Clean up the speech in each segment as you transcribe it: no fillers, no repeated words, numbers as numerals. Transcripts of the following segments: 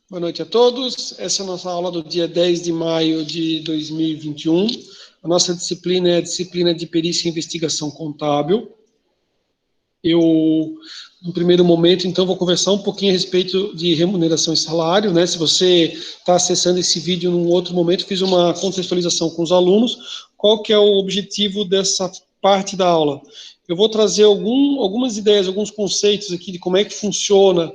Boa noite a todos. Essa é a nossa aula do dia 10 de maio de 2021. A nossa disciplina é a disciplina de perícia e investigação contábil. No primeiro momento, então, vou conversar um pouquinho a respeito de remuneração e salário, né? Se você está acessando esse vídeo num outro momento, fiz uma contextualização com os alunos. Qual que é o objetivo dessa parte da aula? Eu vou trazer algumas ideias, alguns conceitos aqui de como é que funciona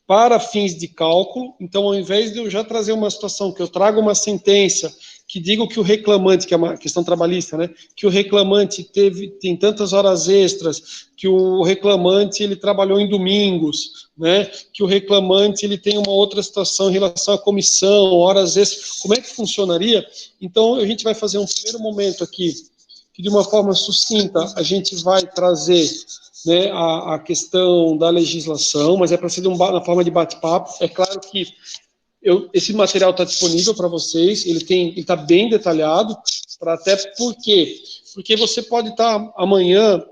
para fins de cálculo. Então, ao invés de eu já trazer uma situação que eu trago uma sentença que diga que o reclamante, que é uma questão trabalhista, né, que o reclamante tem tantas horas extras, que o reclamante ele trabalhou em domingos, né, que o reclamante ele tem uma outra situação em relação à comissão, horas extras, como é que funcionaria? Então, a gente vai fazer um primeiro momento aqui, que de uma forma sucinta a gente vai trazer, né, a questão da legislação, mas é para ser na forma de bate-papo. É claro que esse material está disponível para vocês, ele está bem detalhado, até porque você pode estar amanhã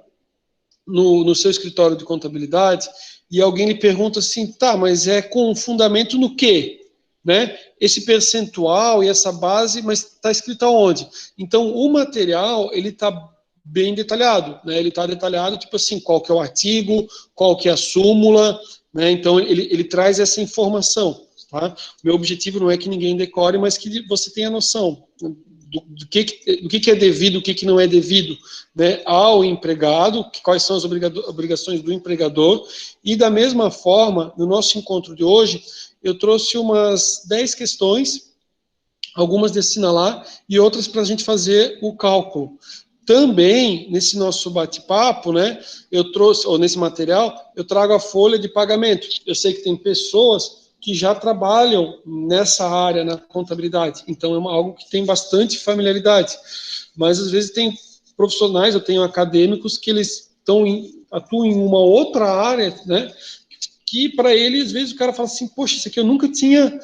no seu escritório de contabilidade e alguém lhe pergunta assim, tá, mas é com fundamento no quê? Né? Esse percentual e essa base, mas está escrito aonde? Então, o material, ele está bem detalhado, né? Ele está detalhado, tipo assim, qual que é o artigo, qual que é a súmula, né? Então, ele traz essa informação, tá? Meu objetivo não é que ninguém decore, mas que você tenha noção do que é devido, o que não é devido, né, ao empregado, quais são as obrigações do empregador, e da mesma forma, no nosso encontro de hoje, eu trouxe umas 10 questões, algumas de assinalar e outras para a gente fazer o cálculo. Também, nesse nosso bate-papo, né, eu trouxe, ou nesse material, eu trago a folha de pagamento. Eu sei que tem pessoas que já trabalham nessa área, na contabilidade, então é algo que tem bastante familiaridade, mas às vezes tem profissionais, eu tenho acadêmicos que eles atuam em uma outra área, né, que para ele, às vezes o cara fala assim, poxa, isso aqui eu nunca tinha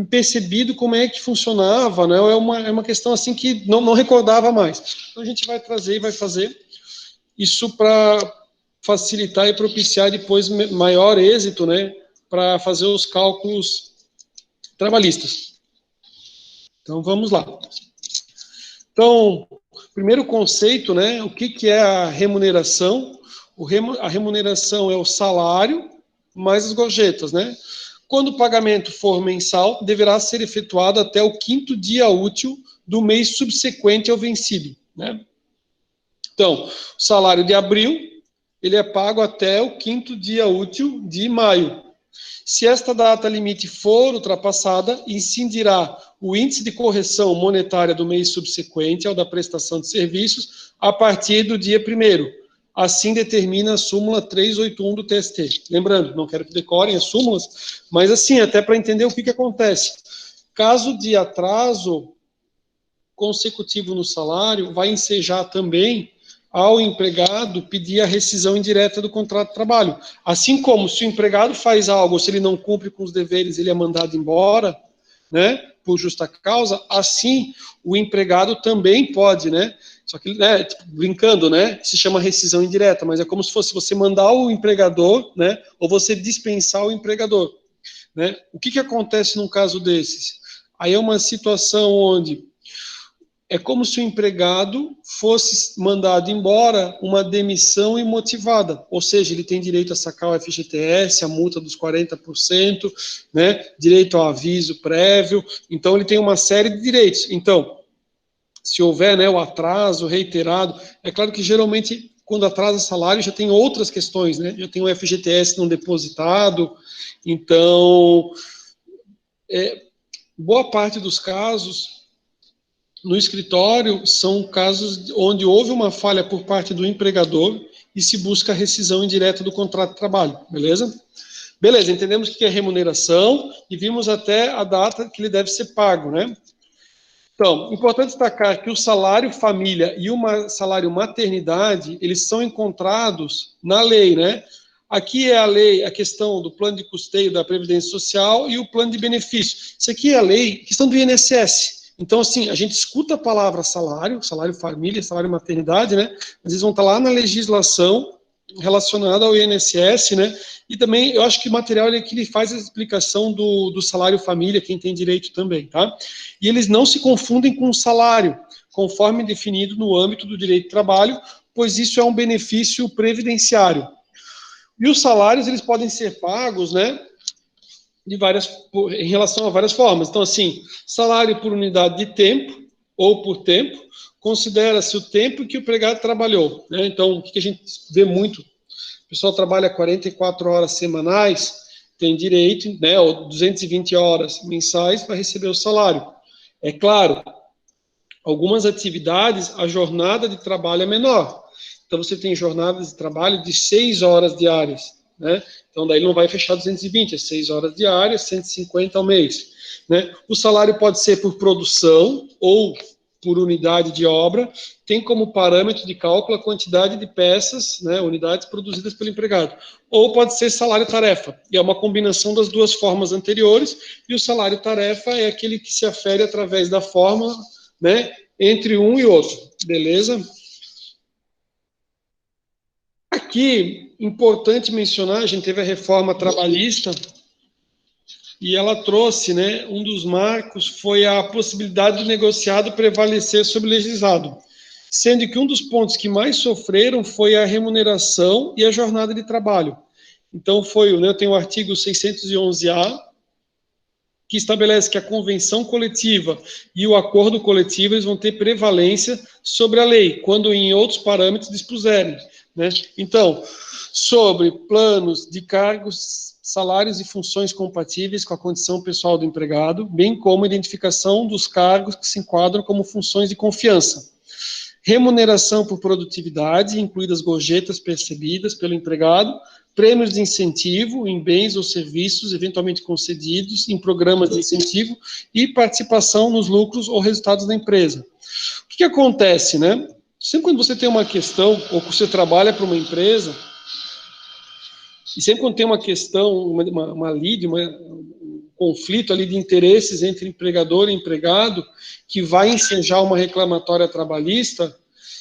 percebido como é que funcionava, né? É uma questão assim que não recordava mais. Então a gente vai trazer e vai fazer isso para facilitar e propiciar depois maior êxito, né? Para fazer os cálculos trabalhistas. Então vamos lá. Então, primeiro conceito, né? O que é a remuneração? A remuneração é o salário mais as gorjetas, né? Quando o pagamento for mensal, deverá ser efetuado até o 5º dia útil do mês subsequente ao vencido, né? Então, o salário de abril, ele é pago até o 5º dia útil de maio. Se esta data limite for ultrapassada, incidirá o índice de correção monetária do mês subsequente ao da prestação de serviços a partir do dia 1º. Assim determina a súmula 381 do TST. Lembrando, não quero que decorem as súmulas, mas assim, até para entender o que acontece. Caso de atraso consecutivo no salário, vai ensejar também ao empregado pedir a rescisão indireta do contrato de trabalho. Assim como se o empregado faz algo, se ele não cumpre com os deveres, ele é mandado embora, né, por justa causa, assim o empregado também pode, né, só que, né, tipo, brincando, né, se chama rescisão indireta, mas é como se fosse você mandar o empregador, né, ou você dispensar o empregador, né. O que acontece num caso desses? Aí é uma situação onde é como se o empregado fosse mandado embora uma demissão imotivada, ou seja, ele tem direito a sacar o FGTS, a multa dos 40%, né, direito ao aviso prévio, então ele tem uma série de direitos. Então, se houver, né, o atraso reiterado, é claro que geralmente quando atrasa salário já tem outras questões, né, já tem o FGTS não depositado, então, boa parte dos casos no escritório são casos onde houve uma falha por parte do empregador e se busca a rescisão indireta do contrato de trabalho, beleza? Beleza, entendemos o que é remuneração e vimos até a data que ele deve ser pago, né? Então, importante destacar que o salário família e o salário maternidade, eles são encontrados na lei, né? Aqui é a lei, a questão do plano de custeio da Previdência Social e o plano de benefício. Isso aqui é a lei, questão do INSS. Então, assim, a gente escuta a palavra salário, salário família, salário maternidade, né? Mas eles vão estar lá na legislação, relacionada ao INSS, né? E também eu acho que o material é que ele faz a explicação do salário família, quem tem direito também, tá? E eles não se confundem com o salário, conforme definido no âmbito do direito do trabalho, pois isso é um benefício previdenciário. E os salários, eles podem ser pagos, né, em relação a várias formas. Então, assim, salário por unidade de tempo ou por tempo, considera-se o tempo que o empregado trabalhou, né? Então, o que a gente vê muito, o pessoal trabalha 44 horas semanais, tem direito, né, ou 220 horas mensais para receber o salário. É claro, algumas atividades, a jornada de trabalho é menor. Então, você tem jornadas de trabalho de 6 horas diárias, né? Então, daí não vai fechar 220, é 6 horas diárias, 150 ao mês, né? O salário pode ser por produção ou por unidade de obra, tem como parâmetro de cálculo a quantidade de peças, né, unidades produzidas pelo empregado. Ou pode ser salário-tarefa, e é uma combinação das duas formas anteriores, e o salário-tarefa é aquele que se afere através da forma, né, entre um e outro, beleza? Aqui, importante mencionar, a gente teve a reforma trabalhista, e ela trouxe, né, um dos marcos foi a possibilidade do negociado prevalecer sobre o legislado, sendo que um dos pontos que mais sofreram foi a remuneração e a jornada de trabalho. Então, né, tem o artigo 611-A, que estabelece que a convenção coletiva e o acordo coletivo eles vão ter prevalência sobre a lei, quando em outros parâmetros dispuserem, né? Então, sobre planos de cargos, salários e funções compatíveis com a condição pessoal do empregado, bem como identificação dos cargos que se enquadram como funções de confiança. Remuneração por produtividade, incluídas gorjetas percebidas pelo empregado, prêmios de incentivo em bens ou serviços eventualmente concedidos em programas de incentivo e participação nos lucros ou resultados da empresa. O que acontece, né? Sempre quando você tem uma questão, ou que você trabalha para uma empresa, e sempre quando tem uma questão, uma lide, um conflito ali de interesses entre empregador e empregado, que vai ensejar uma reclamatória trabalhista,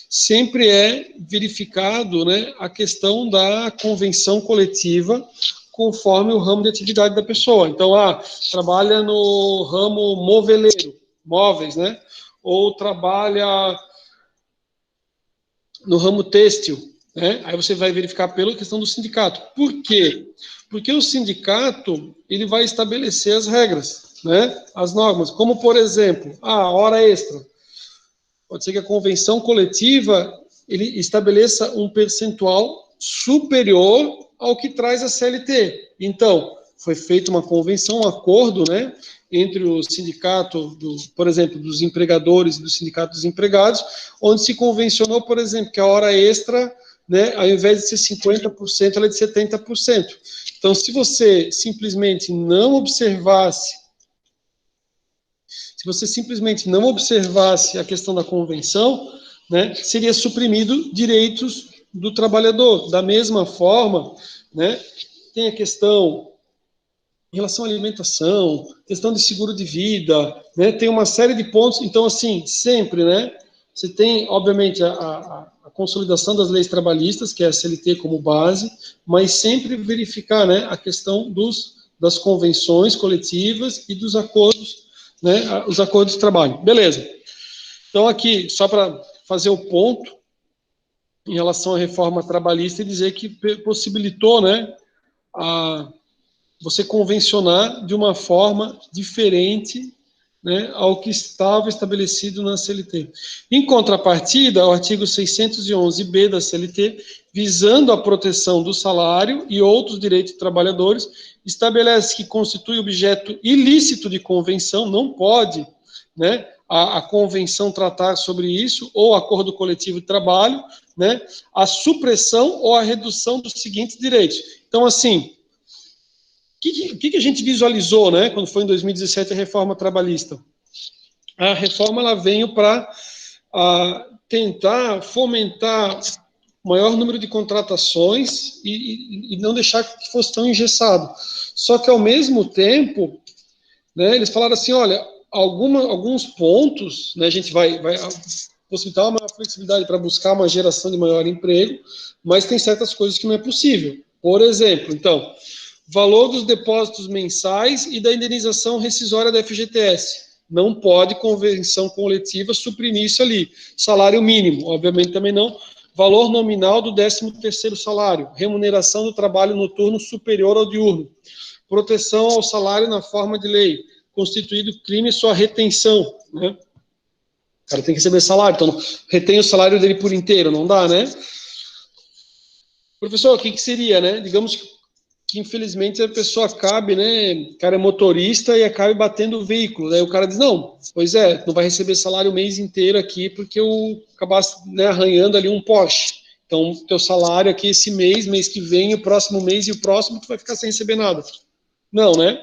sempre é verificado, né, a questão da convenção coletiva conforme o ramo de atividade da pessoa. Então, trabalha no ramo moveleiro, móveis, né? Ou trabalha no ramo têxtil, né? Aí você vai verificar pela questão do sindicato. Por quê? Porque o sindicato, ele vai estabelecer as regras, né? As normas, como, por exemplo, a hora extra. Pode ser que a convenção coletiva ele estabeleça um percentual superior ao que traz a CLT. Então, foi feita uma convenção, um acordo, né, entre o sindicato, por exemplo, dos empregadores e do sindicato dos empregados, onde se convencionou, por exemplo, que a hora extra, né, ao invés de ser 50%, ela é de 70%. Então, se você simplesmente não observasse a questão da convenção, né, seria suprimido direitos do trabalhador. Da mesma forma, né, tem a questão em relação à alimentação, questão de seguro de vida, né, tem uma série de pontos. Então, assim, sempre, né, você tem, obviamente, a consolidação das leis trabalhistas, que é a CLT como base, mas sempre verificar, né, a questão das convenções coletivas e dos acordos, né, os acordos de trabalho. Beleza. Então, aqui, só para fazer o ponto em relação à reforma trabalhista e dizer que possibilitou, né, você convencionar de uma forma diferente, né, ao que estava estabelecido na CLT. Em contrapartida, o artigo 611-B da CLT, visando a proteção do salário e outros direitos dos trabalhadores, estabelece que constitui objeto ilícito de convenção, não pode, né, a convenção tratar sobre isso, ou acordo coletivo de trabalho, né, a supressão ou a redução dos seguintes direitos. Então, assim, o que a gente visualizou, né, quando foi em 2017 a reforma trabalhista? A reforma ela veio para tentar fomentar o maior número de contratações e não deixar que fosse tão engessado. Só que, ao mesmo tempo, né, eles falaram assim, olha, alguns pontos, né, a gente vai possibilitar uma maior flexibilidade para buscar uma geração de maior emprego, mas tem certas coisas que não é possível. Por exemplo, então, valor dos depósitos mensais e da indenização rescisória da FGTS. Não pode convenção coletiva suprimir isso ali. Salário mínimo, obviamente também não. Valor nominal do 13º salário. Remuneração do trabalho noturno superior ao diurno. Proteção ao salário na forma de lei. Constituído crime sua retenção, né? O cara tem que receber salário, então retém o salário dele por inteiro, não dá, né? Professor, o que seria, né? Digamos que infelizmente a pessoa acabe, né? O cara é motorista e acabe batendo o veículo. Daí o cara diz, não, pois é, não vai receber salário o mês inteiro aqui porque eu acabasse, né, arranhando ali um Porsche. Então, teu salário aqui esse mês, mês que vem, o próximo mês e o próximo, tu vai ficar sem receber nada. Não, né?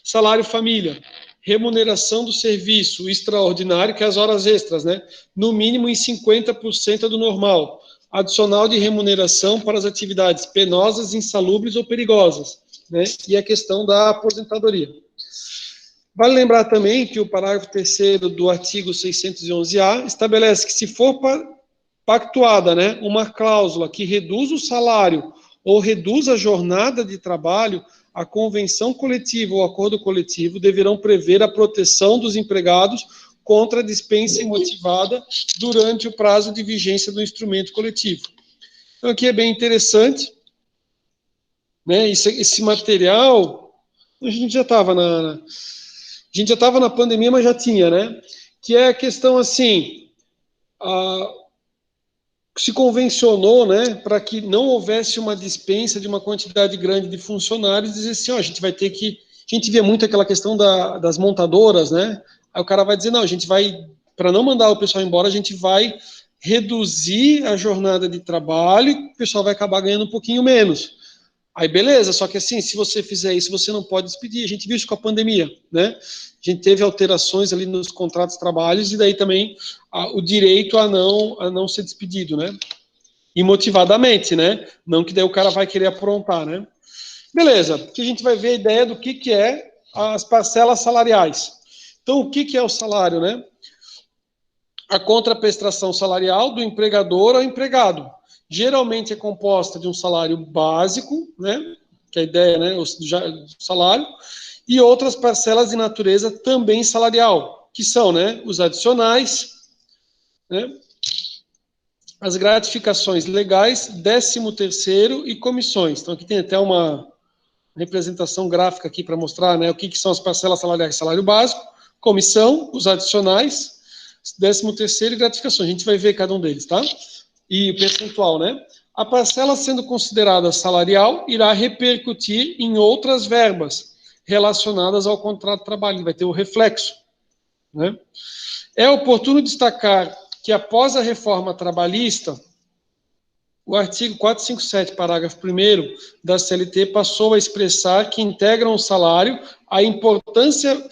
Salário família. Remuneração do serviço extraordinário, que é as horas extras, né? No mínimo em 50% do normal. Adicional de remuneração para as atividades penosas, insalubres ou perigosas, né? E a questão da aposentadoria. Vale lembrar também que o parágrafo 3º do artigo 611-A estabelece que se for pactuada, né, uma cláusula que reduz o salário ou reduz a jornada de trabalho, a convenção coletiva ou acordo coletivo deverão prever a proteção dos empregados contra a dispensa imotivada durante o prazo de vigência do instrumento coletivo. Então, aqui é bem interessante, né? Esse material, a gente já estava na pandemia, mas já tinha, né? Que é a questão assim, se convencionou, né, para que não houvesse uma dispensa de uma quantidade grande de funcionários, dizer assim, ó, a gente vai ter que... A gente vê muito aquela questão das montadoras, né? Aí o cara vai dizer, não, a gente vai, para não mandar o pessoal embora, a gente vai reduzir a jornada de trabalho e o pessoal vai acabar ganhando um pouquinho menos. Aí beleza, só que assim, se você fizer isso, você não pode despedir. A gente viu isso com a pandemia, né? A gente teve alterações ali nos contratos de trabalho e daí também o direito a não ser despedido, né? Imotivadamente, né? Não que daí o cara vai querer aprontar, né? Beleza, aqui a gente vai ver a ideia do que é as parcelas salariais. Então, o que é o salário, né? A contraprestação salarial do empregador ao empregado. Geralmente é composta de um salário básico, né? Que é a ideia, né? O salário, e outras parcelas de natureza também salarial, que são, né? Os adicionais, né? As gratificações legais, 13º e comissões. Então, aqui tem até uma representação gráfica aqui para mostrar, né, o que são as parcelas salariais. Salário básico, comissão, os adicionais, 13º e gratificações. A gente vai ver cada um deles, tá? E o percentual, né? A parcela sendo considerada salarial irá repercutir em outras verbas relacionadas ao contrato de trabalho. Vai ter o reflexo, né? É oportuno destacar que após a reforma trabalhista, o artigo 457, parágrafo 1º da CLT passou a expressar que integram o salário a importância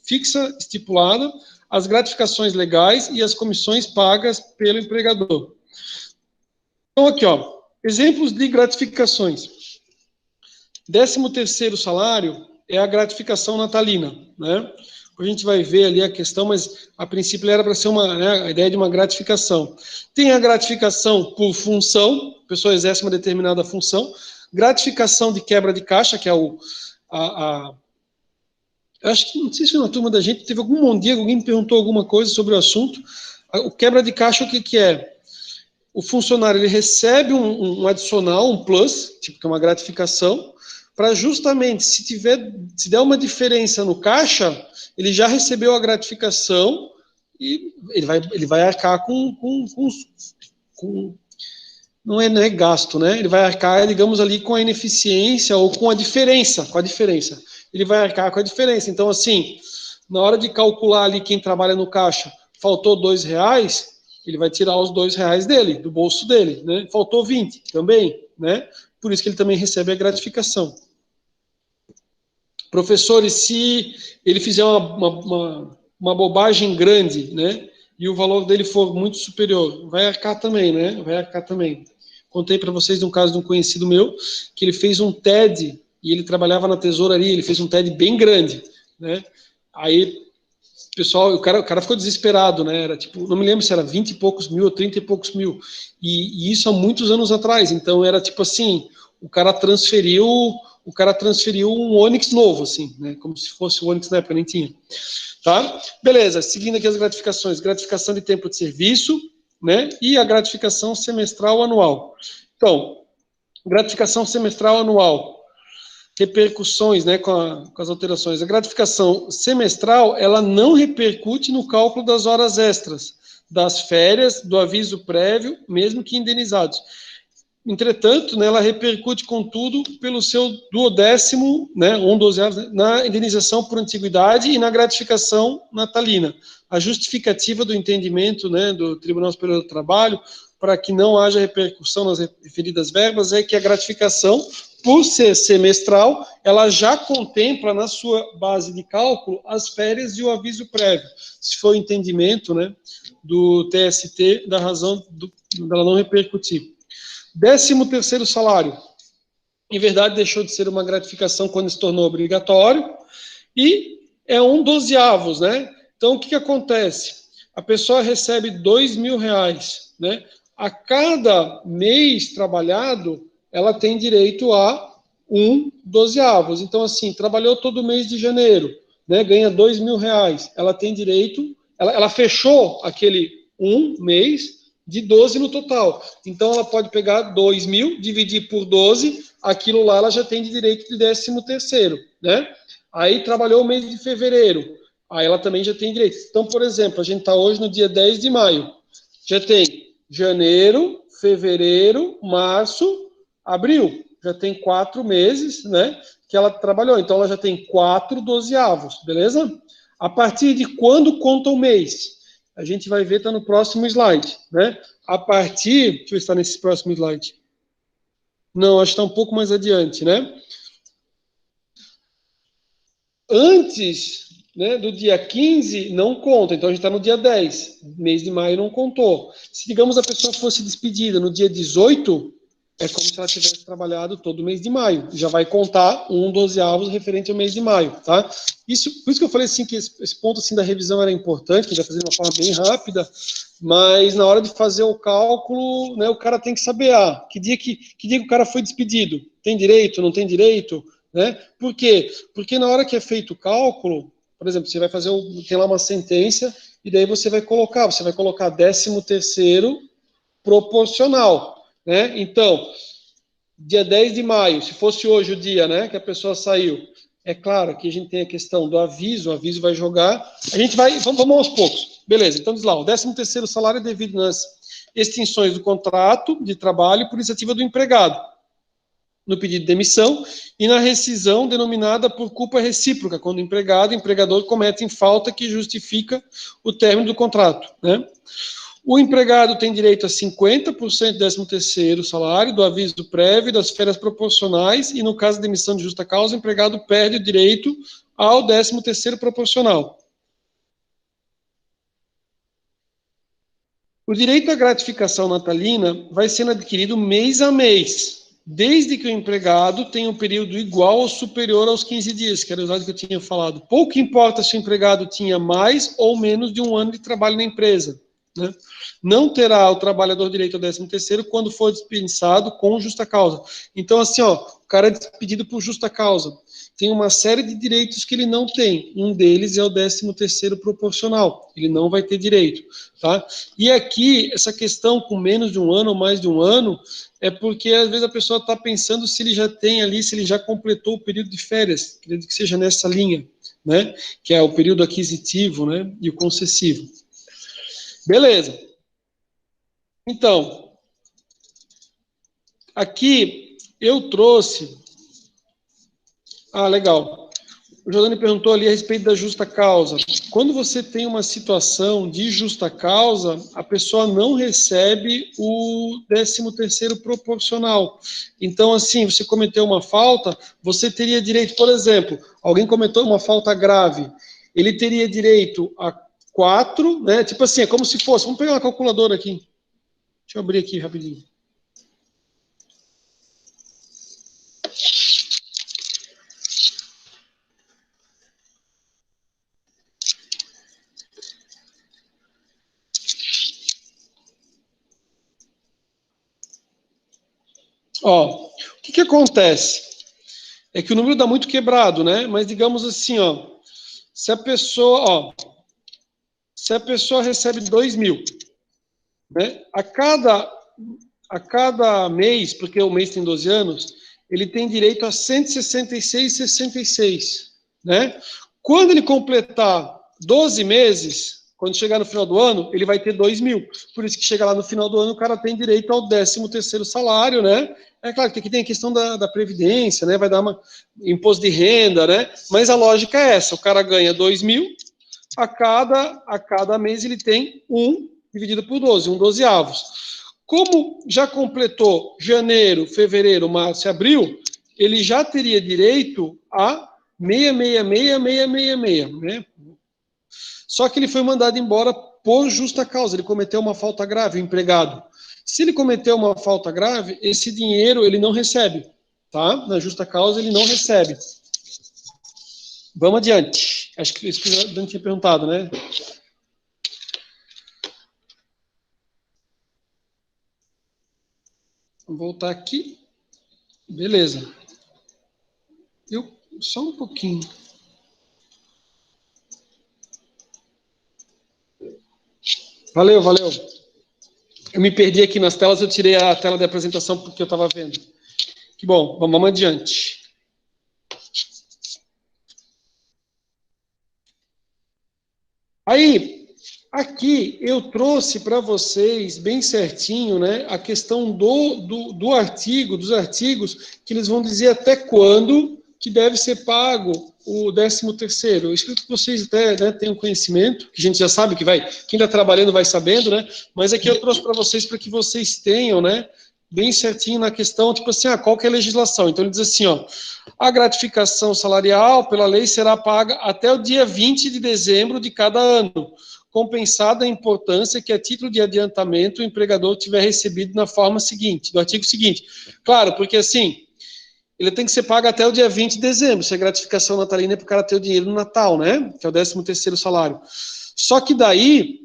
fixa estipulada, as gratificações legais e as comissões pagas pelo empregador. Então, aqui, ó, exemplos de gratificações. 13º salário é a gratificação natalina, né? A gente vai ver ali a questão, mas a princípio era para ser né, a ideia de uma gratificação. Tem a gratificação por função, a pessoa exerce uma determinada função, gratificação de quebra de caixa, que é eu acho que, não sei se foi na turma da gente, teve algum dia, alguém me perguntou alguma coisa sobre o assunto. O quebra de caixa, o que é? O funcionário ele recebe um adicional, um plus, tipo que é uma gratificação, para justamente, se der uma diferença no caixa, ele já recebeu a gratificação e ele vai arcar com não é gasto, né? Ele vai arcar, digamos ali, com a ineficiência ou com a diferença, Ele vai arcar com a diferença. Então, assim, na hora de calcular ali quem trabalha no caixa, faltou R$2, ele vai tirar os R$2 dele, do bolso dele, né? Faltou 20 também, né? Por isso que ele também recebe a gratificação. Professores, se ele fizer uma bobagem grande, né, e o valor dele for muito superior, vai arcar também, né? Vai arcar também. Contei para vocês de um caso de um conhecido meu, que ele fez um TED, e ele trabalhava na tesouraria, ele fez um TED bem grande, né? Aí pessoal, o cara ficou desesperado, né? Era tipo, não me lembro se era 20 e poucos mil ou 30 e poucos mil. E isso há muitos anos atrás. Então era tipo assim, o cara transferiu um Onix novo, assim, né? Como se fosse o Onix na época, nem tinha. Tá? Beleza, seguindo aqui as gratificações. Gratificação de tempo de serviço, né? E a gratificação semestral anual. Então, gratificação semestral anual. Repercussões, né, com as alterações. A gratificação semestral, ela não repercute no cálculo das horas extras, das férias, do aviso prévio, mesmo que indenizados. Entretanto, né, ela repercute, contudo, pelo seu duodécimo, né, 12 né, na indenização por antiguidade e na gratificação natalina. A justificativa do entendimento, né, do Tribunal Superior do Trabalho para que não haja repercussão nas referidas verbas é que a gratificação, por ser semestral, ela já contempla na sua base de cálculo as férias e o aviso prévio, se for o entendimento, né, do TST da razão dela não repercutir. 13º salário, em verdade, deixou de ser uma gratificação quando se tornou obrigatório, e é um dozeavos, né? Então, o que acontece? A pessoa recebe R$ 2.000, né? A cada mês trabalhado, ela tem direito a um dozeavos. Então, assim, trabalhou todo mês de janeiro, né? Ganha R$ 2.000. Ela tem direito, ela fechou aquele um mês de 12 no total. Então, ela pode pegar 2.000, dividir por 12, aquilo lá ela já tem de direito de 13º, né? Aí trabalhou o mês de fevereiro, aí ela também já tem direito. Então, por exemplo, a gente está hoje no dia 10 de maio, já tem janeiro, fevereiro, março, abril, já tem 4 meses, né, que ela trabalhou. Então, ela já tem 4 dozeavos, beleza? A partir de quando conta o mês? A gente vai ver, está no próximo slide, né? A partir, deixa eu ver se está nesse próximo slide. Não, acho que está um pouco mais adiante, né? Antes, né, do dia 15, não conta. Então, a gente está no dia 10. Mês de maio não contou. Se, digamos, a pessoa fosse despedida no dia 18, é como se ela tivesse trabalhado todo o mês de maio. Já vai contar um dozeavos referente ao mês de maio, tá? Por isso que eu falei assim, que esse ponto assim, da revisão era importante, que a gente vai fazer de uma forma bem rápida, mas na hora de fazer o cálculo, né, o cara tem que saber, que dia que o cara foi despedido? Tem direito, não tem direito? Né? Por quê? Porque na hora que é feito o cálculo, por exemplo, você vai fazer, tem lá uma sentença, e daí você vai colocar 13º proporcional, né? Então, dia 10 de maio, se fosse hoje o dia, né, que a pessoa saiu, é claro que a gente tem a questão do aviso, o aviso vai jogar, a gente vai, vamos aos poucos, beleza, então diz lá, o 13º salário é devido nas extinções do contrato de trabalho por iniciativa do empregado, no pedido de demissão e na rescisão denominada por culpa recíproca, quando o empregado e o empregador cometem falta que justifica o término do contrato, né? O empregado tem direito a 50% do 13º salário, do aviso prévio, das férias proporcionais e, no caso de demissão de justa causa, o empregado perde o direito ao 13º proporcional. O direito à gratificação natalina vai sendo adquirido mês a mês, desde que o empregado tenha um período igual ou superior aos 15 dias, que era o usado que eu tinha falado. Pouco importa se o empregado tinha mais ou menos de um ano de trabalho na empresa, né? Não terá o trabalhador direito ao 13º quando for dispensado com justa causa. Então, assim, ó, o cara é despedido por justa causa. Tem uma série de direitos que ele não tem. Um deles é o 13º proporcional. Ele não vai ter direito, tá? E aqui, essa questão com menos de um ano ou mais de um ano, é porque às vezes a pessoa está pensando se ele já tem ali, se ele já completou o período de férias, acredito que seja nessa linha, né? Que é o período aquisitivo, né? E o concessivo. Beleza. Então, aqui eu trouxe. Ah, legal. O Jordani perguntou ali a respeito da justa causa. Quando você tem uma situação de justa causa, a pessoa não recebe o 13º proporcional. Então, assim, você cometeu uma falta, você teria direito, por exemplo, alguém cometeu uma falta grave, ele teria direito a 4, né? Tipo assim, é como se fosse, vamos pegar uma calculadora aqui. Deixa eu abrir aqui rapidinho. Ó, o que acontece? É que o número dá muito quebrado, né? Mas digamos assim, ó, se a pessoa recebe 2.000, né? A cada mês, porque o mês tem 12 anos, ele tem direito a 166,66, né? Quando ele completar 12 meses, quando chegar no final do ano, ele vai ter 2.000. Por isso que chega lá no final do ano, o cara tem direito ao 13º salário, né? É claro que aqui tem a questão da Previdência, né? Vai dar imposto de renda, né? Mas a lógica é essa, o cara ganha 2.000, a cada mês ele tem dividido por 12, 1/12. Como já completou janeiro, fevereiro, março e abril, ele já teria direito a 666,666, né? Só que ele foi mandado embora por justa causa, ele cometeu uma falta grave, o empregado. Se ele cometeu uma falta grave, esse dinheiro ele não recebe, tá? Na justa causa ele não recebe. Vamos adiante. Acho que isso que o Dan tinha perguntado, né? Vamos voltar aqui. Beleza. Só um pouquinho. Valeu. Eu me perdi aqui nas telas, eu tirei a tela de apresentação porque eu estava vendo. Que bom, vamos adiante. Aí, aqui eu trouxe para vocês bem certinho, né, a questão do artigo, dos artigos, que eles vão dizer até quando que deve ser pago o 13º. Eu espero que vocês até, né, tenham conhecimento, que a gente já sabe que quem está trabalhando vai sabendo, né, mas aqui eu trouxe para vocês que vocês tenham, né, bem certinho na questão, tipo assim, qual que é a legislação? Então ele diz assim, ó, a gratificação salarial pela lei será paga até o dia 20 de dezembro de cada ano, compensada a importância que a título de adiantamento o empregador tiver recebido na forma seguinte, do artigo seguinte. Claro, porque assim, ele tem que ser pago até o dia 20 de dezembro, se a gratificação natalina é para o cara ter o dinheiro no Natal, né? Que é o 13º salário. Só que daí,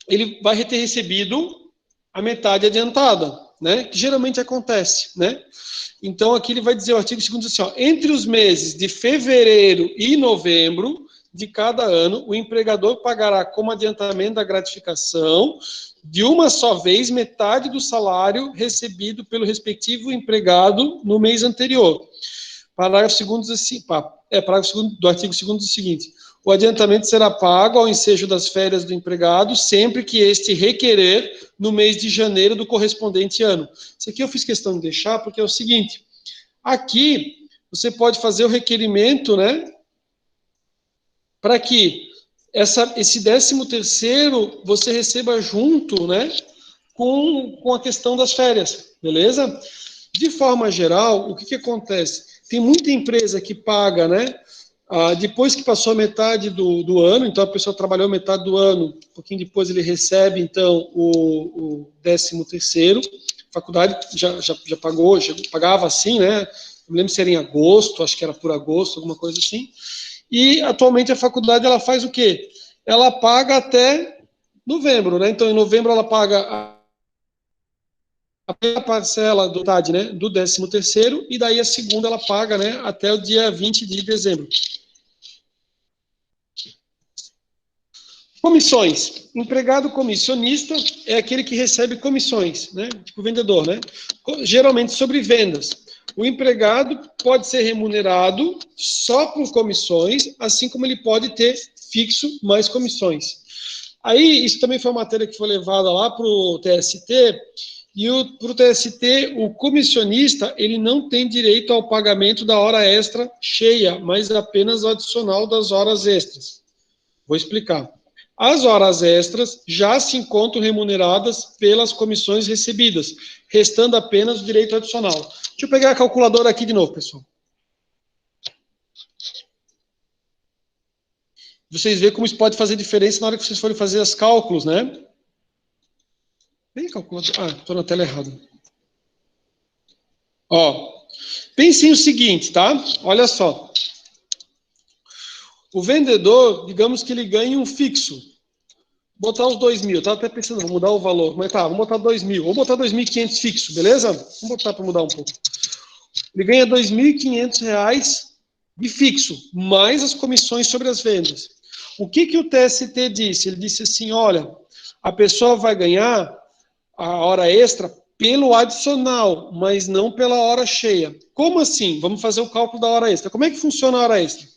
ele vai ter recebido a metade adiantada, né? Que geralmente acontece, né? Então, aqui ele vai dizer, o artigo 2º assim, ó, entre os meses de fevereiro e novembro de cada ano, o empregador pagará como adiantamento da gratificação de uma só vez metade do salário recebido pelo respectivo empregado no mês anterior. Parágrafo 2º diz assim, parágrafo 2º do artigo 2º diz o seguinte: o adiantamento será pago ao ensejo das férias do empregado sempre que este requerer no mês de janeiro do correspondente ano. Isso aqui eu fiz questão de deixar porque é o seguinte: aqui você pode fazer o requerimento, né, para que esse 13º você receba junto, né, com a questão das férias, beleza? De forma geral, o que acontece? Tem muita empresa que paga, né, depois que passou a metade do ano, então a pessoa trabalhou metade do ano, um pouquinho depois ele recebe, então, o 13º, a faculdade já pagou, já pagava assim, né, não lembro se era em agosto, acho que era por agosto, alguma coisa assim, e atualmente a faculdade ela faz o quê? Ela paga até novembro, né, então em novembro ela paga a parcela do TAD, né, do 13º, e daí a segunda ela paga, né, até o dia 20 de dezembro. Comissões. Empregado comissionista é aquele que recebe comissões, né, tipo vendedor, né, geralmente sobre vendas. O empregado pode ser remunerado só por comissões, assim como ele pode ter fixo mais comissões. Aí, isso também foi uma matéria que foi levada lá para o TST, e para o TST, o comissionista, ele não tem direito ao pagamento da hora extra cheia, mas apenas o adicional das horas extras. Vou explicar. As horas extras já se encontram remuneradas pelas comissões recebidas, restando apenas o direito adicional. Deixa eu pegar a calculadora aqui de novo, pessoal. Vocês veem como isso pode fazer diferença na hora que vocês forem fazer os cálculos, né? Bem calculador. Estou na tela errada. Ó, pensem o seguinte, tá? Olha só. O vendedor, digamos que ele ganha um fixo. botar os 2.000, eu tava até pensando, vou mudar o valor, mas tá, vamos botar 2.000, vou botar 2.500 fixo, beleza? Vamos botar para mudar um pouco. Ele ganha R$2.500 de fixo, mais as comissões sobre as vendas. O que o TST disse? Ele disse assim, olha, a pessoa vai ganhar a hora extra pelo adicional, mas não pela hora cheia. Como assim? Vamos fazer o cálculo da hora extra. Como é que funciona a hora extra?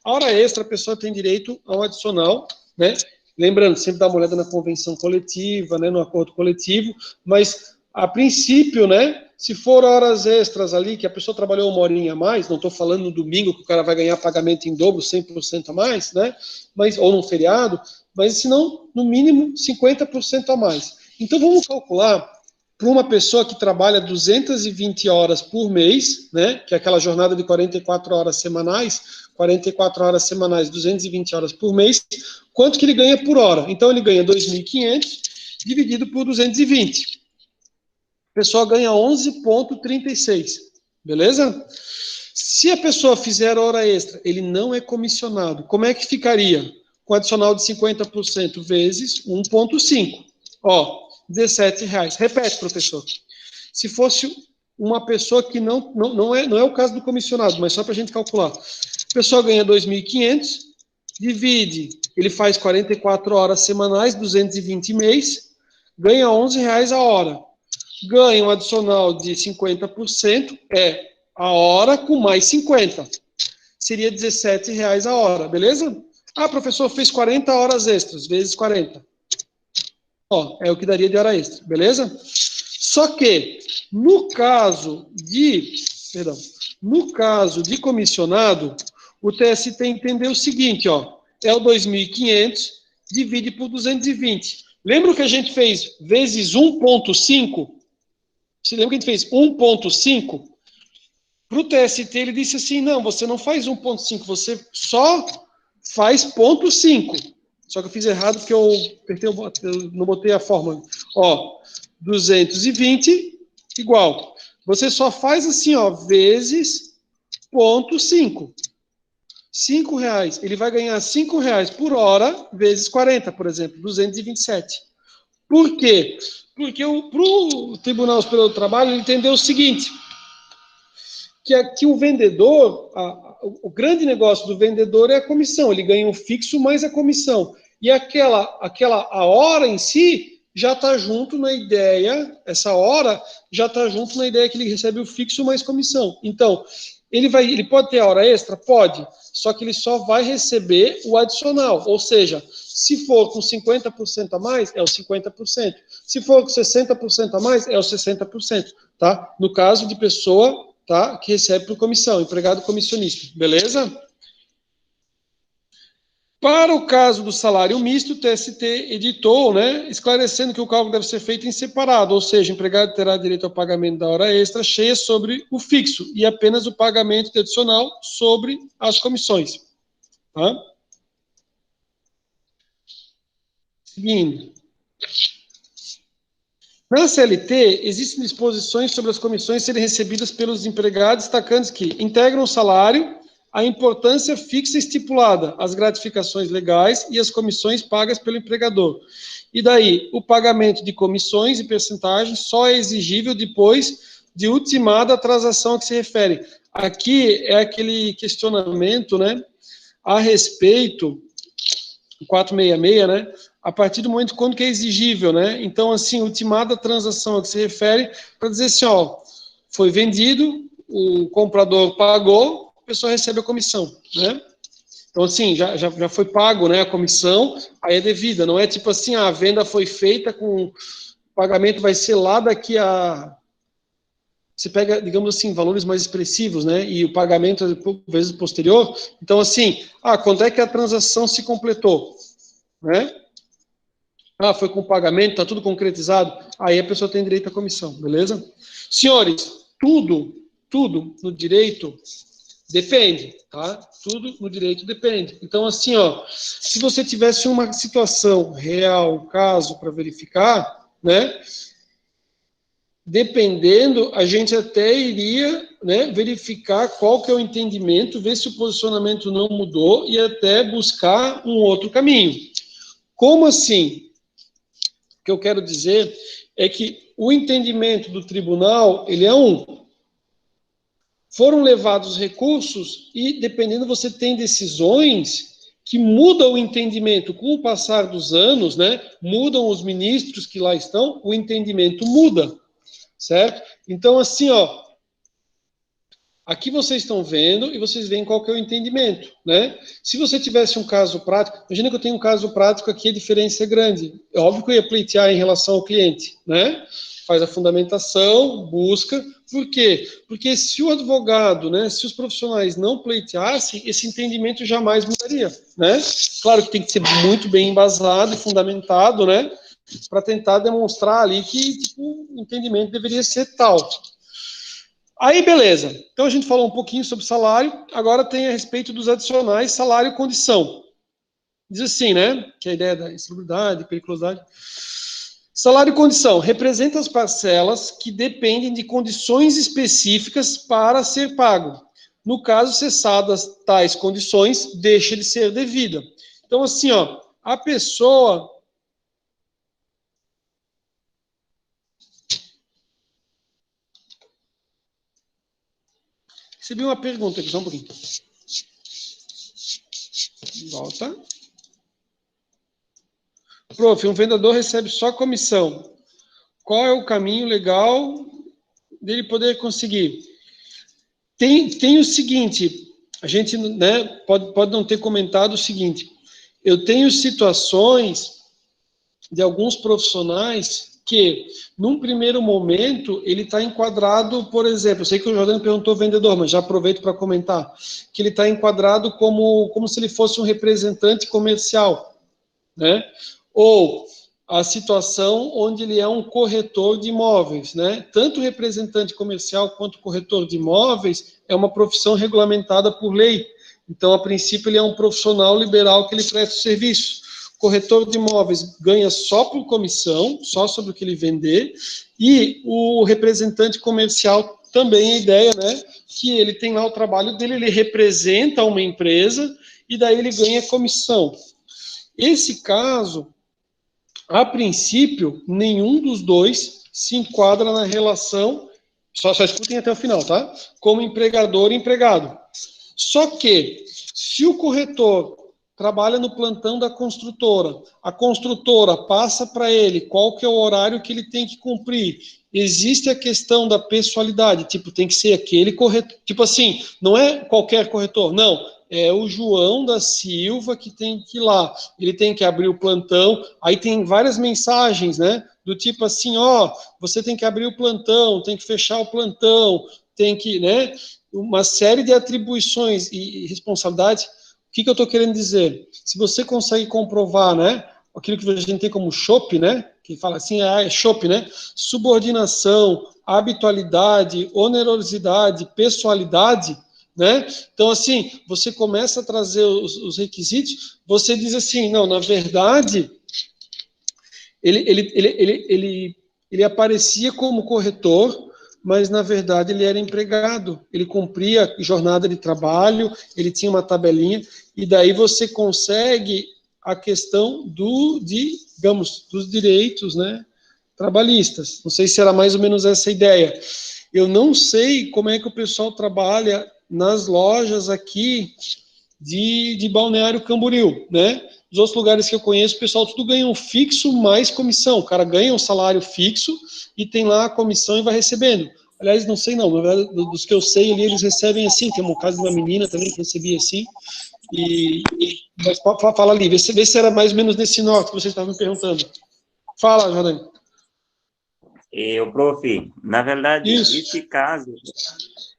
A hora extra, a pessoa tem direito ao adicional, né? Lembrando, sempre dá uma olhada na convenção coletiva, né, no acordo coletivo, mas, a princípio, né, se for horas extras ali, que a pessoa trabalhou uma horinha a mais, não estou falando no domingo que o cara vai ganhar pagamento em dobro, 100% a mais, né, mas, ou num feriado, mas se não, no mínimo, 50% a mais. Então, vamos calcular para uma pessoa que trabalha 220 horas por mês, né, que é aquela jornada de 44 horas semanais, 220 horas por mês, quanto que ele ganha por hora? Então, ele ganha 2.500 dividido por 220. A pessoa ganha 11,36, beleza? Se a pessoa fizer hora extra, ele não é comissionado. Como é que ficaria? Com adicional de 50% vezes 1,5. Ó, R$17. Repete, professor. Se fosse uma pessoa que não é o caso do comissionado, mas só para a gente calcular. A pessoa ganha 2.500, divide, ele faz 44 horas semanais, 220 mês, ganha R$11 a hora. Ganha um adicional de 50%, é a hora com mais 50. Seria R$17 a hora, beleza? Ah, professor, fez 40 horas extras, vezes 40. Ó, é o que daria de hora extra, beleza? Só que, no caso de comissionado, o TST entendeu o seguinte, ó, é o 2.500, divide por 220. Lembra que a gente fez vezes 1,5? Você lembra que a gente fez 1,5? Para o TST, ele disse assim, não, você não faz 1,5, você só faz 0,5. Só que eu fiz errado porque eu não botei a fórmula. Ó, 220 igual. Você só faz assim, ó, vezes 0,5. R$5. Ele vai ganhar R$5 por hora, vezes 40, por exemplo, 227. Por quê? Porque o Tribunal Superior do Trabalho ele entendeu o seguinte, que aqui o vendedor, o grande negócio do vendedor é a comissão, ele ganha um fixo mais a comissão. E a hora em si já está junto na ideia, essa hora já está junto na ideia que ele recebe o fixo mais comissão. Então, ele pode ter a hora extra? Pode, só que ele só vai receber o adicional, ou seja, se for com 50% a mais, é o 50%. Se for com 60% a mais, é o 60%, tá? No caso de pessoa, tá, que recebe por comissão, empregado comissionista, beleza? Para o caso do salário misto, o TST editou, né, esclarecendo que o cálculo deve ser feito em separado, ou seja, o empregado terá direito ao pagamento da hora extra cheia sobre o fixo e apenas o pagamento adicional sobre as comissões. Tá? Seguindo. Na CLT, existem disposições sobre as comissões serem recebidas pelos empregados, destacando que integram o salário, a importância fixa estipulada, as gratificações legais e as comissões pagas pelo empregador. E daí, o pagamento de comissões e percentagens só é exigível depois de ultimada a transação a que se refere. Aqui é aquele questionamento, né, a respeito, 466, né, a partir do momento quando que é exigível, né? Então, assim, ultimada a transação a que se refere, para dizer assim, ó, foi vendido, o comprador pagou, a pessoa recebe a comissão, né? Então, assim, já foi pago, né, a comissão, aí é devida, não é tipo assim, a venda foi feita com, o pagamento vai ser lá daqui a... Você pega, digamos assim, valores mais expressivos, né, e o pagamento é por vezes posterior, então, assim, quando é que a transação se completou, né? Foi com pagamento, está tudo concretizado, aí a pessoa tem direito à comissão, beleza? Senhores, tudo no direito depende, tá? Tudo no direito depende. Então, assim, ó, se você tivesse uma situação real, caso para verificar, né? Dependendo, a gente até iria, né, verificar qual que é o entendimento, ver se o posicionamento não mudou e até buscar um outro caminho. Como assim? O que eu quero dizer é que o entendimento do tribunal, ele é um. Foram levados recursos e, dependendo, você tem decisões que mudam o entendimento com o passar dos anos, né? Mudam os ministros que lá estão, o entendimento muda, certo? Então, assim, ó, aqui vocês estão vendo e vocês veem qual que é o entendimento, né? Se você tivesse um caso prático, imagina que eu tenho um caso prático aqui, a diferença é grande. É óbvio que eu ia pleitear em relação ao cliente, né? Faz a fundamentação, busca. Por quê? Porque se o advogado, né, se os profissionais não pleiteassem, esse entendimento jamais mudaria, né? Claro que tem que ser muito bem embasado e fundamentado, né? Para tentar demonstrar ali que tipo, o entendimento deveria ser tal. Aí, beleza. Então, a gente falou um pouquinho sobre salário. Agora tem a respeito dos adicionais, salário e condição. Diz assim, né? Que é a ideia da insalubridade, periculosidade. Salário e condição. Representa as parcelas que dependem de condições específicas para ser pago. No caso, cessadas tais condições, deixa de ser devida. Então, assim, ó, a pessoa... Recebi uma pergunta aqui, só um pouquinho. Volta. Prof, um vendedor recebe só comissão. Qual é o caminho legal dele poder conseguir? Tem o seguinte, a gente, né, pode não ter comentado o seguinte, eu tenho situações de alguns profissionais que, num primeiro momento, ele está enquadrado, por exemplo, eu sei que o Jordano perguntou vendedor, mas já aproveito para comentar, que ele está enquadrado como se ele fosse um representante comercial, né? Ou a situação onde ele é um corretor de imóveis, né? Tanto o representante comercial quanto o corretor de imóveis é uma profissão regulamentada por lei. Então, a princípio, ele é um profissional liberal que ele presta serviço. O corretor de imóveis ganha só por comissão, só sobre o que ele vender, e o representante comercial também a ideia, né? Que ele tem lá o trabalho dele, ele representa uma empresa e daí ele ganha comissão. Esse caso, a princípio, nenhum dos dois se enquadra na relação, só escutem até o final, tá? Como empregador e empregado. Só que, se o corretor trabalha no plantão da construtora, a construtora passa para ele qual que é o horário que ele tem que cumprir, existe a questão da pessoalidade, tipo, tem que ser aquele corretor, tipo assim, não é qualquer corretor, não, é o João da Silva que tem que ir lá, ele tem que abrir o plantão, aí tem várias mensagens, né, do tipo assim, ó, você tem que abrir o plantão, tem que fechar o plantão, tem que, né, uma série de atribuições e responsabilidades. O que eu estou querendo dizer? Se você consegue comprovar, né, aquilo que a gente tem como SHOP, né, que fala assim, é SHOP, né, subordinação, habitualidade, onerosidade, pessoalidade, né? Então, assim, você começa a trazer os requisitos, você diz assim, não, na verdade, ele aparecia como corretor, mas, na verdade, ele era empregado, ele cumpria jornada de trabalho, ele tinha uma tabelinha, e daí você consegue a questão digamos, dos direitos, né, trabalhistas. Não sei se era mais ou menos essa a ideia. Eu não sei como é que o pessoal trabalha nas lojas aqui de Balneário Camboriú, né? Os outros lugares que eu conheço, o pessoal tudo ganha um fixo mais comissão. O cara ganha um salário fixo e tem lá a comissão e vai recebendo. Aliás, não sei não, na verdade, dos que eu sei ali, eles recebem assim. Tem um caso de uma menina também que recebia assim. Mas fala ali, vê se era mais ou menos nesse norte que vocês estavam me perguntando. Fala, Jordani. Prof, na verdade, Isso. esse caso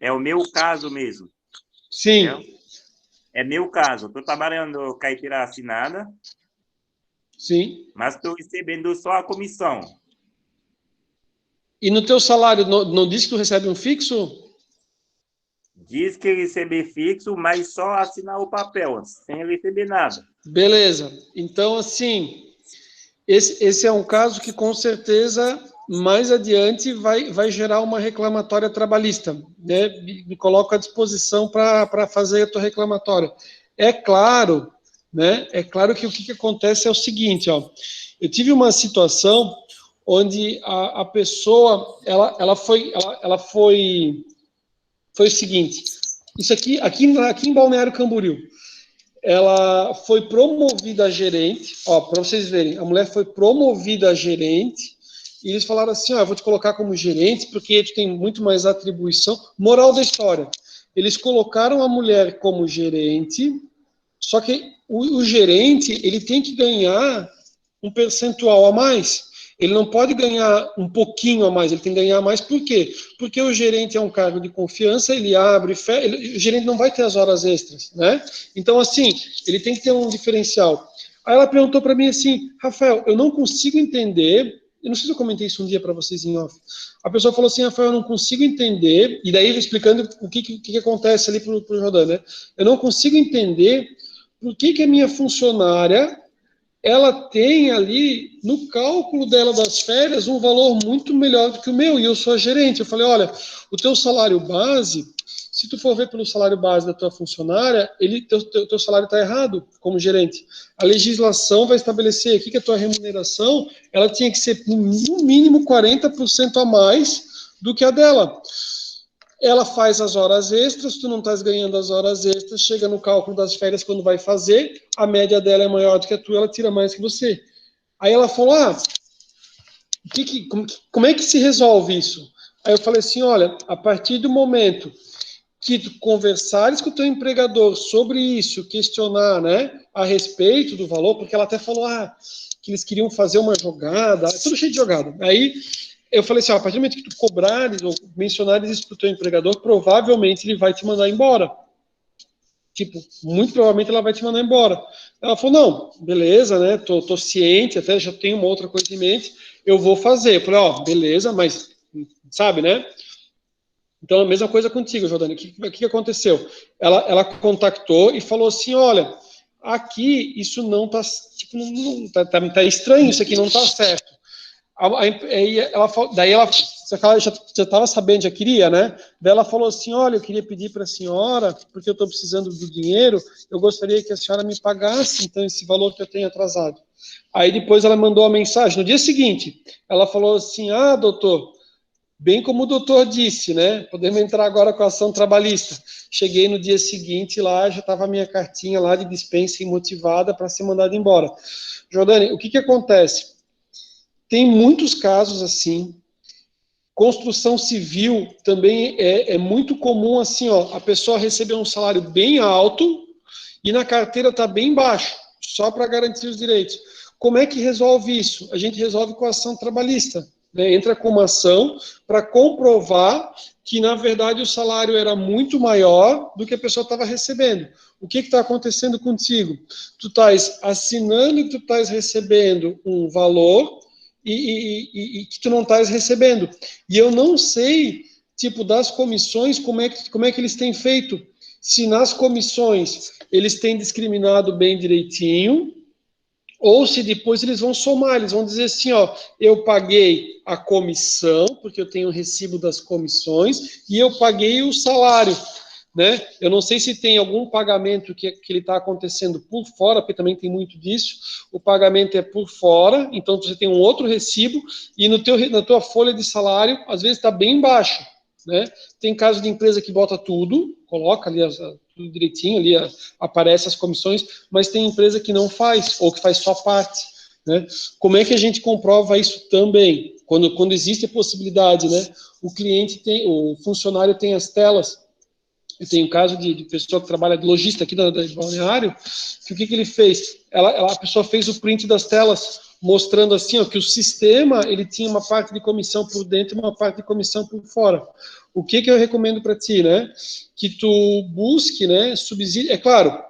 é o meu caso mesmo. Sim. Entendeu? É meu caso. Estou trabalhando carteira assinada. Sim. Mas estou recebendo só a comissão. E no teu salário, não diz que tu recebe um fixo? Diz que receber fixo, mas só assinar o papel, sem receber nada. Beleza. Então, assim, esse é um caso que, com certeza, mais adiante vai gerar uma reclamatória trabalhista, né? Me coloco à disposição para fazer a tua reclamatória. É claro, né? É claro que o que acontece é o seguinte, ó. Eu tive uma situação onde a pessoa, foi o seguinte, isso aqui em Balneário Camboriú, ela foi promovida a gerente, ó, para vocês verem, a mulher foi promovida a gerente, e eles falaram assim, ó, eu vou te colocar como gerente, porque tu tem muito mais atribuição. Moral da história, eles colocaram a mulher como gerente, só que o gerente, ele tem que ganhar um percentual a mais. Ele não pode ganhar um pouquinho a mais, ele tem que ganhar mais. Por quê? Porque o gerente é um cargo de confiança, ele abre, o gerente não vai ter as horas extras, né? Então, assim, ele tem que ter um diferencial. Aí ela perguntou para mim assim, Rafael, eu não consigo entender, eu não sei se eu comentei isso um dia para vocês em off, a pessoa falou assim, Rafael, eu não consigo entender, e daí explicando o que acontece ali para o Jordão, né? Eu não consigo entender por que a minha funcionária ela tem ali, no cálculo dela das férias, um valor muito melhor do que o meu, e eu sou a gerente. Eu falei, olha, o teu salário base, se tu for ver pelo salário base da tua funcionária, teu salário está errado como gerente. A legislação vai estabelecer aqui que a tua remuneração, ela tinha que ser no mínimo 40% a mais do que a dela. Ela faz as horas extras, tu não estás ganhando as horas extras, chega no cálculo das férias quando vai fazer, a média dela é maior do que a tua, ela tira mais que você. Aí ela falou, como é que se resolve isso? Aí eu falei assim, olha, a partir do momento que tu conversares com o teu empregador sobre isso, questionar, né, a respeito do valor, porque ela até falou, que eles queriam fazer uma jogada, tudo cheio de jogada. Aí eu falei assim, a partir do momento que tu cobrares ou mencionares isso para o teu empregador, provavelmente ele vai te mandar embora. Tipo, muito provavelmente ela vai te mandar embora. Ela falou, não, beleza, né, tô ciente, até já tenho uma outra coisa em mente, eu vou fazer. Eu falei, beleza, mas, sabe, né? Então, a mesma coisa contigo, Jordânia. O que aconteceu? Ela contactou e falou assim, olha, aqui isso não tá, tipo, tá estranho, isso aqui não tá certo. Daí ela já estava sabendo, já queria, né? Daí ela falou assim, olha, eu queria pedir para a senhora, porque eu estou precisando do dinheiro, eu gostaria que a senhora me pagasse, então, esse valor que eu tenho atrasado. Aí depois ela mandou a mensagem, no dia seguinte, ela falou assim, doutor, bem como o doutor disse, né? Podemos entrar agora com a ação trabalhista. Cheguei no dia seguinte lá, já estava a minha cartinha lá de dispensa imotivada para ser mandada embora. Jordane, o que acontece? Tem muitos casos assim. Construção civil também é muito comum assim, a pessoa receber um salário bem alto e na carteira está bem baixo, só para garantir os direitos. Como é que resolve isso? A gente resolve com a ação trabalhista. Né? Entra com uma ação para comprovar que, na verdade, o salário era muito maior do que a pessoa estava recebendo. O que está acontecendo contigo? Tu estás assinando que tu estás recebendo um valor e que tu não estás recebendo. E eu não sei, tipo, das comissões, como é que eles têm feito. Se nas comissões eles têm discriminado bem direitinho, ou se depois eles vão somar, eles vão dizer assim, eu paguei a comissão, porque eu tenho o recibo das comissões, e eu paguei o salário. Né? Eu não sei se tem algum pagamento que ele está acontecendo por fora, porque também tem muito disso. O pagamento é por fora, então você tem um outro recibo e na tua folha de salário, às vezes está bem baixo. Né? Tem caso de empresa que bota tudo, coloca ali tudo direitinho, ali aparece as comissões, mas tem empresa que não faz, ou que faz só parte. Né? Como é que a gente comprova isso também? Quando existe a possibilidade, né? O funcionário tem as telas. Eu tenho um caso de pessoa que trabalha de lojista aqui de Balneário, que o que ele fez? A pessoa fez o print das telas, mostrando assim, que o sistema ele tinha uma parte de comissão por dentro e uma parte de comissão por fora. O que eu recomendo para ti, né? Que tu busque, né, subsídio. É claro,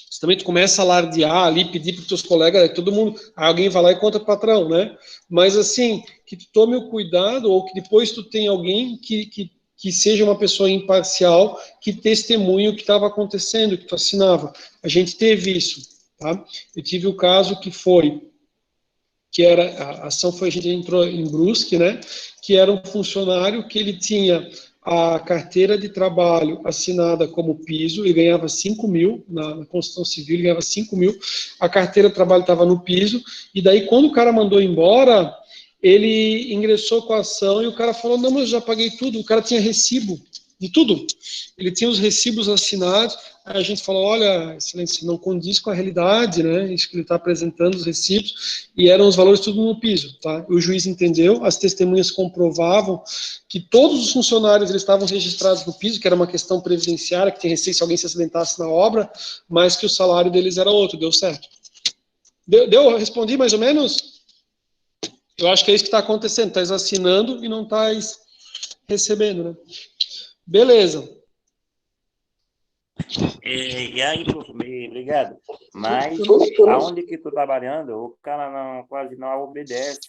você também tu começa a alardear ali, pedir para os teus colegas, todo mundo, alguém vai lá e conta para o patrão, né? Mas assim, que tu tome o cuidado, ou que depois tu tenha alguém que seja uma pessoa imparcial, que testemunhe o que estava acontecendo, que tu assinava. A gente teve isso, tá? Eu tive o caso a ação foi, a gente entrou em Brusque, né? Que era um funcionário que ele tinha a carteira de trabalho assinada como piso, ele ganhava 5 mil, na Constituição Civil ele ganhava 5 mil, a carteira de trabalho estava no piso, e daí quando o cara mandou embora, ele ingressou com a ação e o cara falou, não, mas eu já paguei tudo, o cara tinha recibo de tudo, ele tinha os recibos assinados, aí a gente falou, olha, excelência, não condiz com a realidade, né, isso que ele está apresentando, os recibos, e eram os valores tudo no piso, tá? O juiz entendeu, as testemunhas comprovavam que todos os funcionários eles estavam registrados no piso, que era uma questão previdenciária, que tinha receio se alguém se acidentasse na obra, mas que o salário deles era outro, deu certo. Deu? Respondi mais ou menos? Eu acho que é isso que está acontecendo, estás assinando e não estás recebendo, né? Beleza. E aí, professor, obrigado. Mas aonde que tu trabalhando, o cara quase não obedece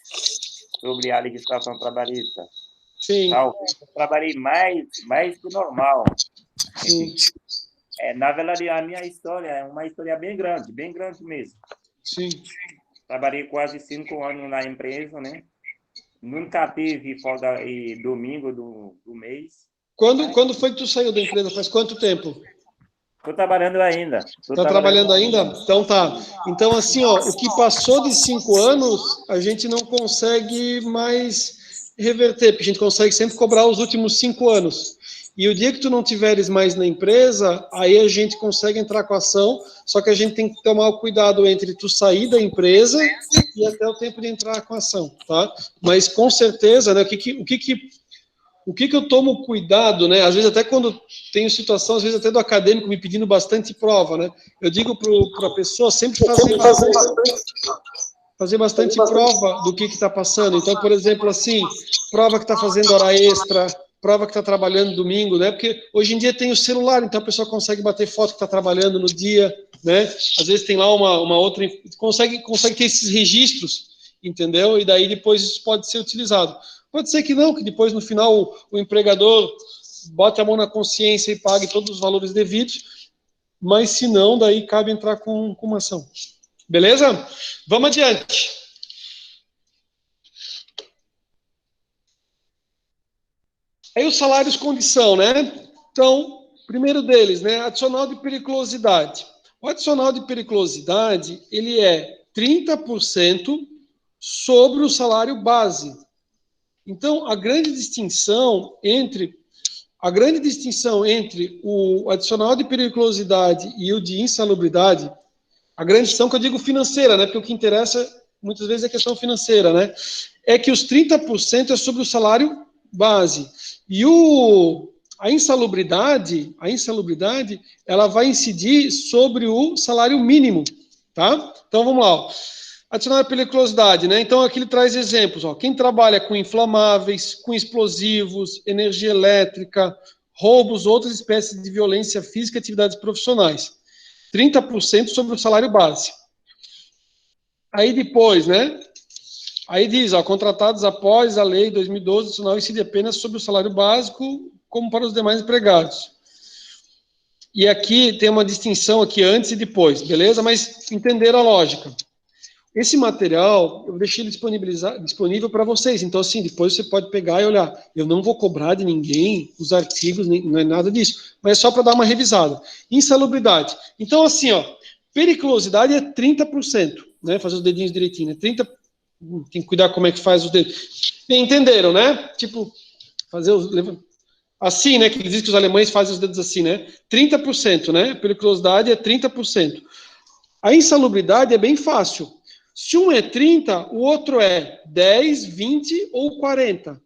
sobre a legislação trabalhista. Sim. Talvez eu trabalhei mais que normal. Sim. Na verdade, a minha história é uma história bem grande mesmo. Sim. Trabalhei quase 5 anos na empresa, né? Nunca tive folga e domingo do mês. Quando foi que tu saiu da empresa? Faz quanto tempo? Estou trabalhando ainda. Está trabalhando ainda? Então tá. Então, assim, ó, o que passou de 5 anos, a gente não consegue mais reverter, porque a gente consegue sempre cobrar os últimos 5 anos. E o dia que tu não tiveres mais na empresa, aí a gente consegue entrar com a ação, só que a gente tem que tomar o cuidado entre tu sair da empresa e até o tempo de entrar com a ação, tá? Mas com certeza, né, o que eu tomo cuidado, né? Às vezes até quando tenho situação, às vezes até do acadêmico me pedindo bastante prova, né? Eu digo para a pessoa sempre fazer bastante prova do que está passando. Então, por exemplo, assim, prova que está fazendo hora extra, prova que está trabalhando domingo, né? Porque hoje em dia tem o celular, então a pessoa consegue bater foto que está trabalhando no dia, né? Às vezes tem lá uma outra, consegue ter esses registros, entendeu? E daí depois isso pode ser utilizado. Pode ser que não, que depois no final o empregador bote a mão na consciência e pague todos os valores devidos, mas se não, daí cabe entrar com uma ação. Beleza? Vamos adiante. Aí os salários condição, né? Então, primeiro deles, né? Adicional de periculosidade. O adicional de periculosidade, ele é 30% sobre o salário base. Então, a grande distinção entre o adicional de periculosidade e o de insalubridade, a grande distinção que eu digo financeira, né? Porque o que interessa muitas vezes é a questão financeira, né? É que os 30% é sobre o salário base. E a insalubridade, ela vai incidir sobre o salário mínimo, tá? Então, vamos lá, ó. Adicionar a periculosidade, né? Então, aqui ele traz exemplos, ó. Quem trabalha com inflamáveis, com explosivos, energia elétrica, roubos, outras espécies de violência física e atividades profissionais. 30% sobre o salário base. Aí depois, né? Aí diz, ó, contratados após a lei 2012, adicional incide apenas sobre o salário básico, como para os demais empregados. E aqui tem uma distinção aqui antes e depois, beleza? Mas entenderam a lógica. Esse material, eu deixei ele disponível para vocês. Então, assim, depois você pode pegar e olhar. Eu não vou cobrar de ninguém os artigos, não é nada disso. Mas é só para dar uma revisada. Insalubridade. Então, assim, ó, periculosidade é 30%, né? Fazer os dedinhos direitinho, né? 30%. Tem que cuidar como é que faz os dedos. Entenderam, né? Tipo, fazer os... Assim, né? Que diz que os alemães fazem os dedos assim, né? 30%, né? Periculosidade é 30%. A insalubridade é bem fácil. Se um é 30, o outro é 10, 20 ou 40.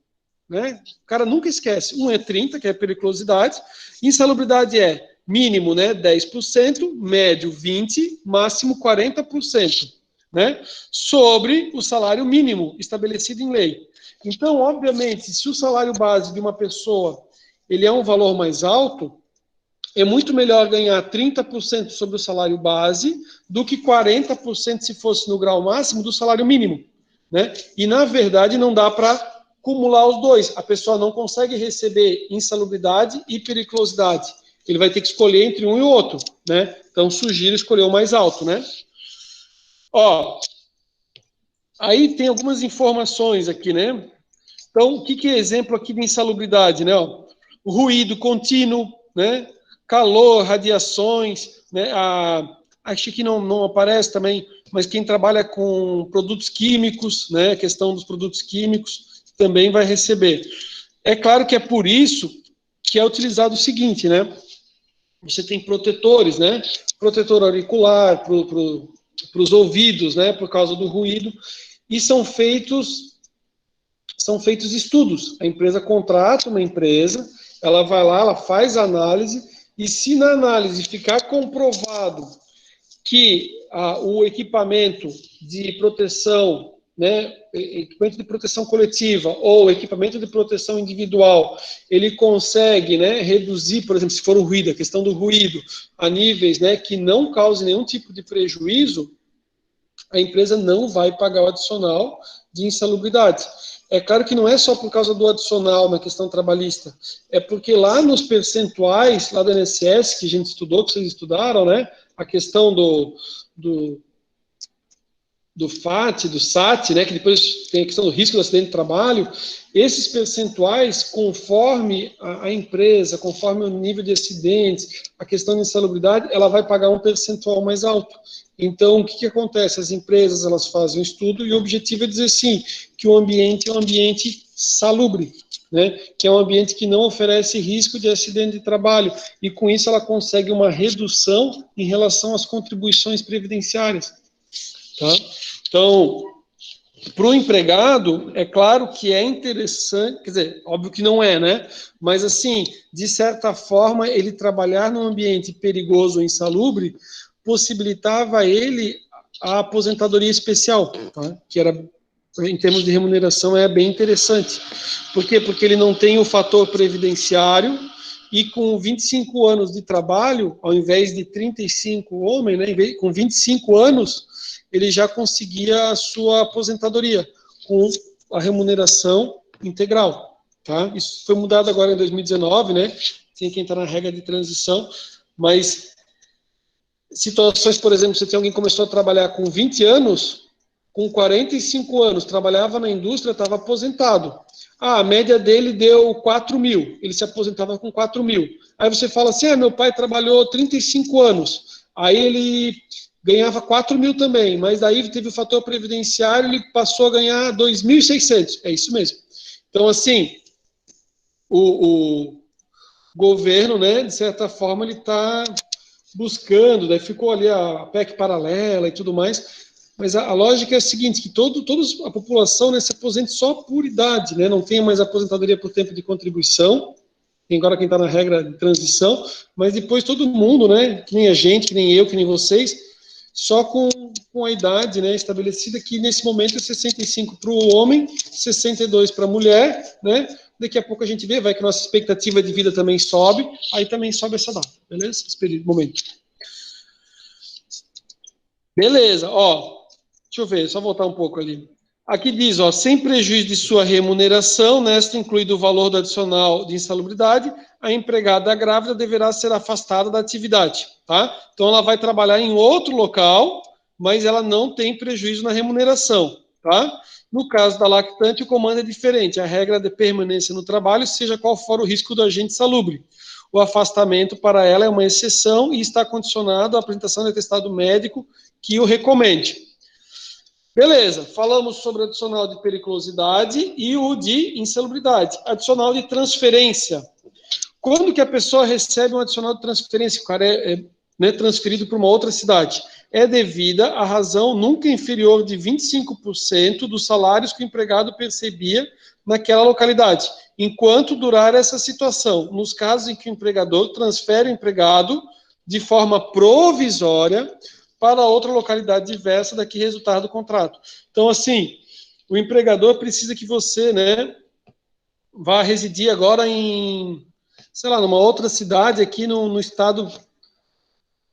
Né? O cara nunca esquece. Um é 30, que é periculosidade. Insalubridade é mínimo, né, 10%, médio 20%, máximo 40%. Né? Sobre o salário mínimo estabelecido em lei. Então, obviamente, se o salário base de uma pessoa ele é um valor mais alto, é muito melhor ganhar 30% sobre o salário base do que 40% se fosse no grau máximo do salário mínimo, né? E, na verdade, não dá para acumular os dois. A pessoa não consegue receber insalubridade e periculosidade. Ele vai ter que escolher entre um e o outro, né? Então, sugiro escolher o mais alto, né? Ó, aí tem algumas informações aqui, né? Então, o que é exemplo aqui de insalubridade, né? Ó, ruído contínuo, né? Calor, radiações, né? Acho que não aparece também, mas quem trabalha com produtos químicos, né? A questão dos produtos químicos também vai receber. É claro que é por isso que é utilizado o seguinte, né? Você tem protetores, né? Protetor auricular para os ouvidos, né? Por causa do ruído. E são feitos estudos. A empresa contrata uma empresa, ela vai lá, ela faz a análise, e se na análise ficar comprovado que o equipamento de proteção, né, equipamento de proteção coletiva ou equipamento de proteção individual, ele consegue, né, reduzir, por exemplo, se for o ruído, a questão do ruído, a níveis, né, que não cause nenhum tipo de prejuízo, a empresa não vai pagar o adicional de insalubridade. É claro que não é só por causa do adicional na questão trabalhista, é porque lá nos percentuais, lá do INSS, que a gente estudou, que vocês estudaram, né, a questão do FAT, do SAT, né, que depois tem a questão do risco do acidente de trabalho, esses percentuais, conforme a empresa, conforme o nível de acidentes, a questão de insalubridade, ela vai pagar um percentual mais alto. Então, o que acontece? As empresas, elas fazem um estudo e o objetivo é dizer, assim, que o ambiente é um ambiente salubre, né, que é um ambiente que não oferece risco de acidente de trabalho, e com isso ela consegue uma redução em relação às contribuições previdenciárias. Tá? Então, para o empregado, é claro que é interessante, quer dizer, óbvio que não é, né? Mas, assim, de certa forma, ele trabalhar num ambiente perigoso ou insalubre possibilitava a ele a aposentadoria especial, tá? Que era, em termos de remuneração, é bem interessante. Por quê? Porque ele não tem o fator previdenciário e com 25 anos de trabalho, ao invés de 35 homens, né, com 25 anos, ele já conseguia a sua aposentadoria com a remuneração integral, tá? Isso foi mudado agora em 2019, né? Tem quem está na regra de transição, mas situações, por exemplo, você tem alguém que começou a trabalhar com 20 anos, com 45 anos, trabalhava na indústria, estava aposentado. A média dele deu 4 mil, ele se aposentava com 4 mil. Aí você fala assim, meu pai trabalhou 35 anos, aí ele ganhava 4 mil também, mas daí teve o fator previdenciário, ele passou a ganhar 2.600, é isso mesmo. Então, assim, o governo, né, de certa forma, ele está buscando, daí ficou ali a PEC paralela e tudo mais, mas a lógica é a seguinte, que toda a população, né, se aposente só por idade, né, não tenha mais aposentadoria por tempo de contribuição, agora quem está na regra de transição, mas depois todo mundo, né, que nem a gente, que nem eu, que nem vocês, só com a idade, né, estabelecida, que nesse momento é 65 para o homem, 62 para a mulher, né, daqui a pouco a gente vê, vai que a nossa expectativa de vida também sobe, aí também sobe essa data, beleza? Esse período, momento. Beleza, ó, deixa eu ver, só voltar um pouco ali. Aqui diz, ó, sem prejuízo de sua remuneração, nesta incluído o valor do adicional de insalubridade, a empregada grávida deverá ser afastada da atividade, tá? Então ela vai trabalhar em outro local, mas ela não tem prejuízo na remuneração, tá? No caso da lactante, o comando é diferente, a regra de permanência no trabalho, seja qual for o risco do agente salubre. O afastamento para ela é uma exceção e está condicionado à apresentação de atestado médico que o recomende. Beleza, falamos sobre o adicional de periculosidade e o de insalubridade. Adicional de transferência. Quando que a pessoa recebe um adicional de transferência? O cara né, transferido para uma outra cidade. É devida à razão nunca inferior de 25% dos salários que o empregado percebia naquela localidade, enquanto durar essa situação. Nos casos em que o empregador transfere o empregado de forma provisória para outra localidade diversa da que resultar do contrato. Então, assim, o empregador precisa que você, né, vá residir agora em, sei lá, numa outra cidade aqui no estado.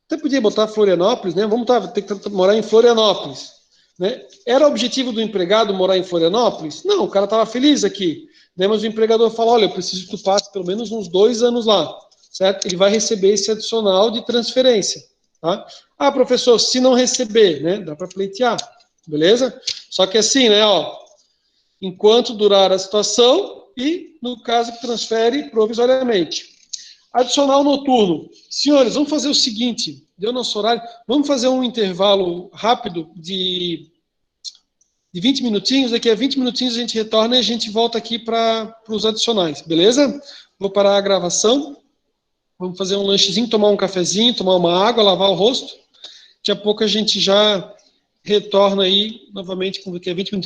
Até podia botar Florianópolis, né? Vamos ter que morar em Florianópolis, né? Era o objetivo do empregado morar em Florianópolis? Não, o cara estava feliz aqui. Né? Mas o empregador fala, olha, eu preciso que tu passe pelo menos uns 2 anos lá, certo? Ele vai receber esse adicional de transferência. Tá? Ah, professor, se não receber, né, dá para pleitear, beleza? Só que assim, né, ó, enquanto durar a situação, e, no caso, transfere provisoriamente. Adicional noturno. Senhores, vamos fazer o seguinte, deu nosso horário, vamos fazer um intervalo rápido de 20 minutinhos, daqui a 20 minutinhos a gente retorna e a gente volta aqui para os adicionais, beleza? Vou parar a gravação, vamos fazer um lanchezinho, tomar um cafezinho, tomar uma água, lavar o rosto. Daqui a pouco a gente já retorna aí novamente, com daqui a 20 minutinhos.